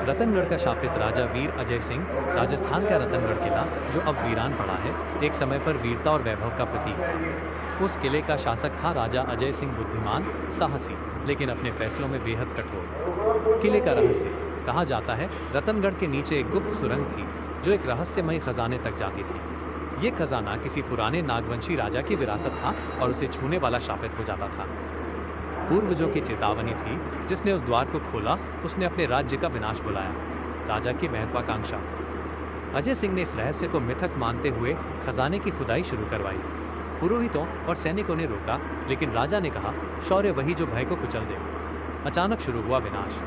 रतनगढ़ का शापित राजा वीर अजय सिंह, राजस्थान का रतनगढ़ किला, जो अब वीरान पड़ा है, एक समय पर वीरता और वैभव का प्रतीक था। उस किले का शासक था राजा अजय सिंह, बुद्धिमान, साहसी, लेकिन अपने फैसलों में बेहद कठोर। किले का रहस्य। कहा जाता है रतनगढ़ के नीचे एक गुप्त सुरंग थी, जो एक रहस्यमयी खजाने तक जाती थी। ये खजाना किसी पुराने नागवंशी राजा की विरासत था और उसे छूने वाला शापित हो जाता था। पूर्वजों की चेतावनी थी, जिसने उस द्वार को खोला उसने अपने राज्य का विनाश बुलाया। राजा की महत्वाकांक्षा। अजय सिंह ने इस रहस्य को मिथक मानते हुए खजाने की खुदाई शुरू करवाई। पुरोहितों और सैनिकों ने रोका, लेकिन राजा ने कहा, शौर्य वही जो भय को कुचल दे। अचानक शुरू हुआ विनाश।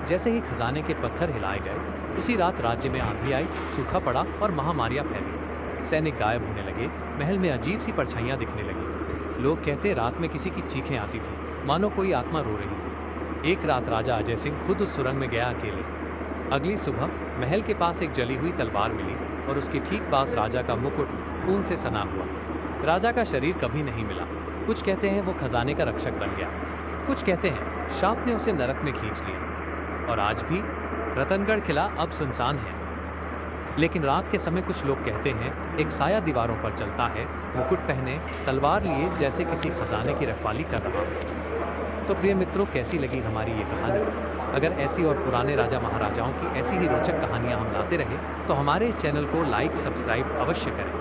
जैसे ही खजाने के पत्थर हिलाए गए, उसी रात राज्य में आंधी आई, सूखा पड़ा और महामारियां फैली। सैनिक गायब होने लगे, महल में अजीब सी परछाइयां दिखने लगी। लोग कहते रात में किसी की चीखें आती थी, मानो कोई आत्मा रो रही हो। एक रात राजा अजय सिंह खुद उस सुरंग में गया अकेले। अगली सुबह महल के पास एक जली हुई तलवार मिली और उसके ठीक पास राजा का मुकुट खून से सना हुआ। राजा का शरीर कभी नहीं मिला। कुछ कहते हैं वो खजाने का रक्षक बन गया, कुछ कहते हैं शाप ने उसे नरक में खींच लिया। और आज भी रतनगढ़ किला अब सुनसान है, लेकिन रात के समय कुछ लोग कहते हैं एक साया दीवारों पर चलता है, मुकुट पहने, तलवार लिए, जैसे किसी खजाने की रखवाली कर रहा हो। तो प्रिय मित्रों, कैसी लगी हमारी ये कहानी? अगर ऐसी और पुराने राजा महाराजाओं की ऐसी ही रोचक कहानियां हम लाते रहे तो हमारे इस चैनल को लाइक सब्सक्राइब अवश्य करें।